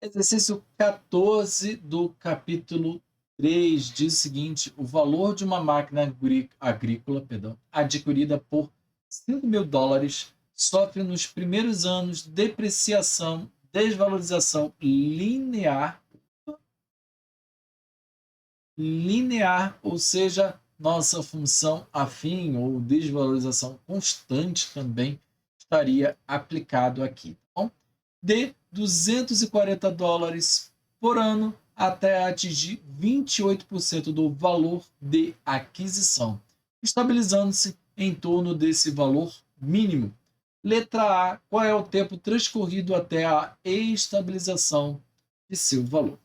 Exercício 14 do capítulo 3 diz o seguinte: o valor de uma máquina agrícola, perdão, adquirida por US$ 5.000 sofre nos primeiros anos depreciação, desvalorização linear, ou seja, nossa função afim ou desvalorização constante também estaria aplicado aqui. Tá bom? De US$ 240 por ano até atingir 28% do valor de aquisição, estabilizando-se em torno desse valor mínimo. Letra A, qual é o tempo transcorrido até a estabilização de seu valor?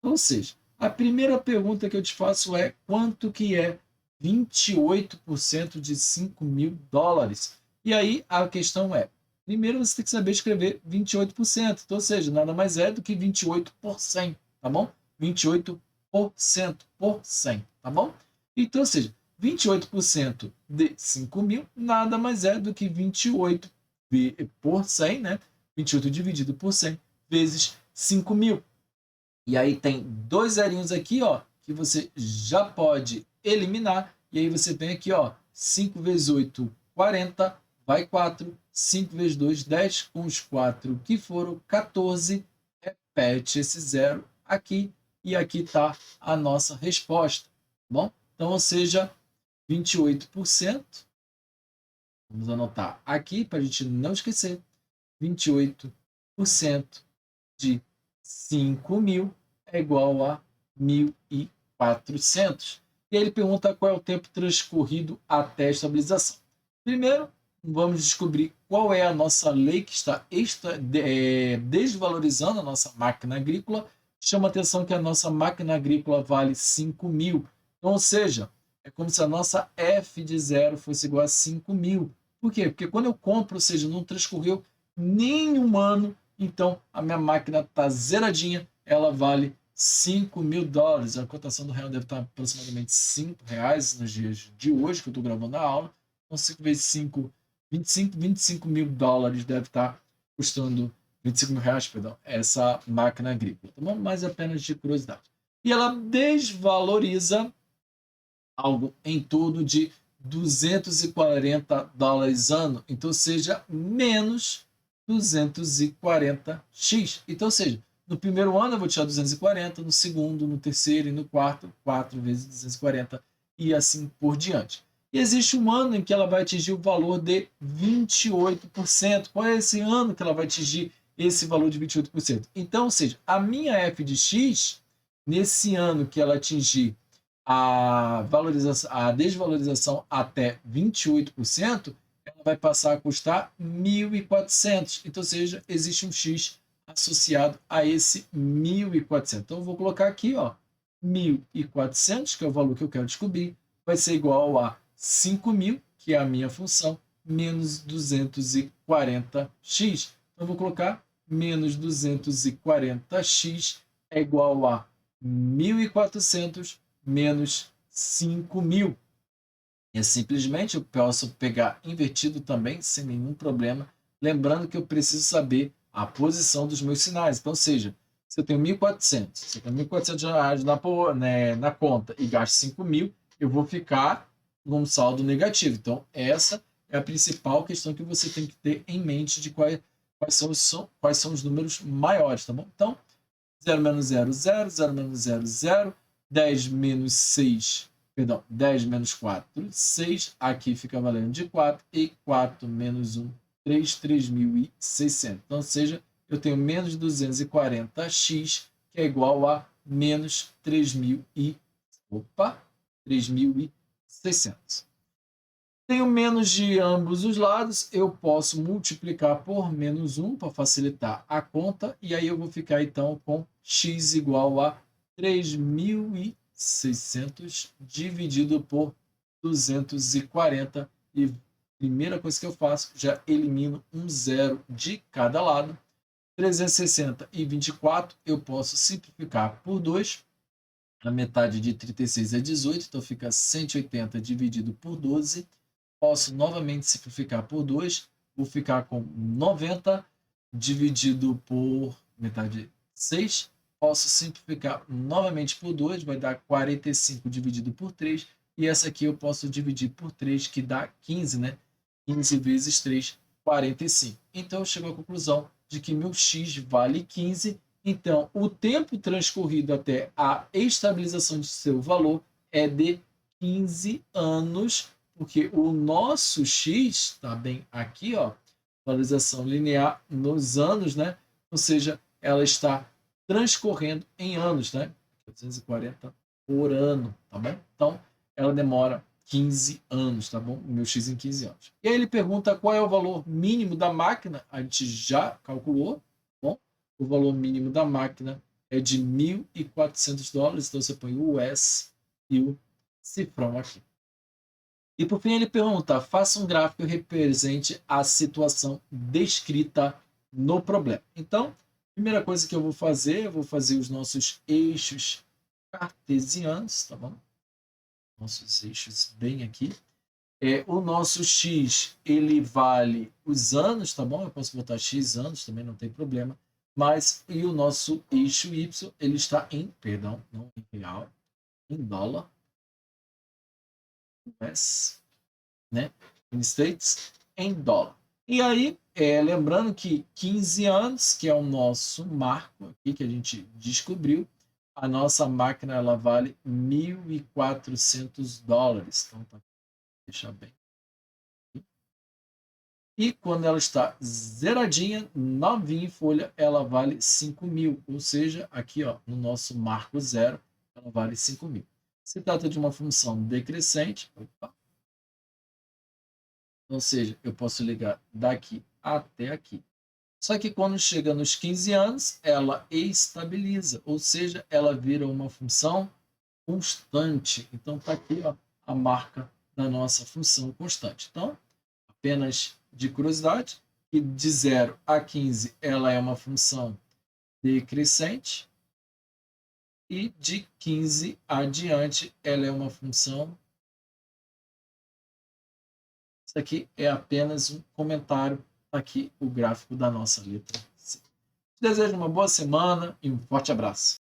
Ou seja, a primeira pergunta que eu te faço é quanto que é 28% de US$ 5.000? E aí a questão é, primeiro você tem que saber escrever 28%, então, ou seja, nada mais é do que 28 por 100, tá bom? 28% por 100, tá bom? Então, ou seja, 28% de 5.000 nada mais é do que 28 por 100, né? 28 dividido por 100 vezes 5.000. E aí tem dois zerinhos aqui, ó, que você já pode eliminar. E aí você vem aqui, ó, 5 vezes 8, 40, vai 4. 5 vezes 2, 10, com os 4 que foram 14. Repete esse zero aqui. E aqui está a nossa resposta, tá bom? Então, ou seja, 28%. Vamos anotar aqui para a gente não esquecer. 28% de 5.000 é igual a 1.400. E aí ele pergunta qual é o tempo transcorrido até a estabilização. Primeiro, vamos descobrir qual é a nossa lei que está desvalorizando a nossa máquina agrícola. Chama atenção que a nossa máquina agrícola vale 5.000. Então, ou seja, é como se a nossa F de zero fosse igual a 5.000. Por quê? Porque quando eu compro, ou seja, não transcorreu nenhum ano, então a minha máquina está zeradinha, ela vale US$ 5.000. A cotação do real deve estar aproximadamente R$ 5 nos dias de hoje, que eu estou gravando a aula. Então, 5 vezes 5, 25 mil dólares deve estar custando R$ 25.000, perdão, essa máquina agrícola. Tá bom? Mas apenas de curiosidade. E ela desvaloriza algo em torno de US$ 240 ano, então seja menos 240x. Então, seja, no primeiro ano eu vou tirar 240, no segundo, no terceiro e no quarto, 4 vezes 240 e assim por diante. E existe um ano em que ela vai atingir o valor de 28%. Qual é esse ano que ela vai atingir esse valor de 28%? Então, ou seja, a minha f de x, nesse ano que ela atingir a desvalorização até 28%, ela vai passar a custar 1.400. Então, ou seja, existe um X associado a esse 1.400. Então, eu vou colocar aqui, ó, 1.400, que é o valor que eu quero descobrir, vai ser igual a 5.000, que é a minha função, menos 240x. Então, eu vou colocar menos 240x é igual a 1.400 menos 5.000. E simplesmente eu posso pegar invertido também, sem nenhum problema. Lembrando que eu preciso saber a posição dos meus sinais. Então, ou seja, se eu tenho 1.400, se eu tenho R$ 1.400 na conta e gasto 5.000, eu vou ficar num saldo negativo. Então, essa é a principal questão que você tem que ter em mente de quais são os números maiores, tá bom? Então, 0 menos 0, 0, 0 menos 0, 0, 10 menos 6, perdão, 10 menos 4, 6, aqui fica valendo de 4, e 4 menos 1, 3, 3.600. Então, ou seja, eu tenho menos 240x, que é igual a menos 3.600. Tenho menos de ambos os lados, eu posso multiplicar por menos 1 para facilitar a conta, e aí eu vou ficar então com x igual a 3.600 dividido por 240. E primeira coisa que eu faço, já elimino um zero de cada lado. 360 e 24 eu posso simplificar por 2. A metade de 36 é 18, então fica 180 dividido por 12. Posso novamente simplificar por 2, vou ficar com 90 dividido por metade 6. Posso simplificar novamente por 2, vai dar 45 dividido por 3. E essa aqui eu posso dividir por 3, que dá 15, né? 15 vezes 3, 45. Então, eu chego à conclusão de que meu x vale 15. Então, o tempo transcorrido até a estabilização de seu valor é de 15 anos, porque o nosso x está bem aqui, ó, valorização linear nos anos, né? Ou seja, ela está transcorrendo em anos, né? 240 por ano, tá bom? Então, ela demora 15 anos, tá bom? O meu x em 15 anos. E aí ele pergunta qual é o valor mínimo da máquina. A gente já calculou, tá bom? O valor mínimo da máquina é de $1.400, então você põe o US e o cifrão aqui. E por fim ele pergunta, faça um gráfico que represente a situação descrita no problema. Então, primeira coisa que eu vou fazer os nossos eixos cartesianos, tá bom? Nossos eixos bem aqui. O nosso x, ele vale os anos, tá bom? Eu posso botar x anos, também não tem problema. Mas, e o nosso eixo y, ele está em, perdão, não em real, em dólar. US, né? In States, em dólar. E aí, lembrando que 15 anos, que é o nosso marco aqui, que a gente descobriu, a nossa máquina ela vale $1.400. Então, tá, deixa bem. E quando ela está zeradinha, novinha em folha, ela vale 5.000. Ou seja, aqui ó, no nosso marco zero, ela vale 5.000. Se trata de uma função decrescente, ou seja, eu posso ligar daqui até aqui. Só que quando chega nos 15 anos, ela estabiliza, ou seja, ela vira uma função constante. Então, está aqui ó, a marca da nossa função constante. Então, apenas de curiosidade, que de 0 a 15 ela é uma função decrescente e de 15 adiante ela é uma função. Isso aqui é apenas um comentário. Aqui o gráfico da nossa letra C. Te desejo uma boa semana e um forte abraço.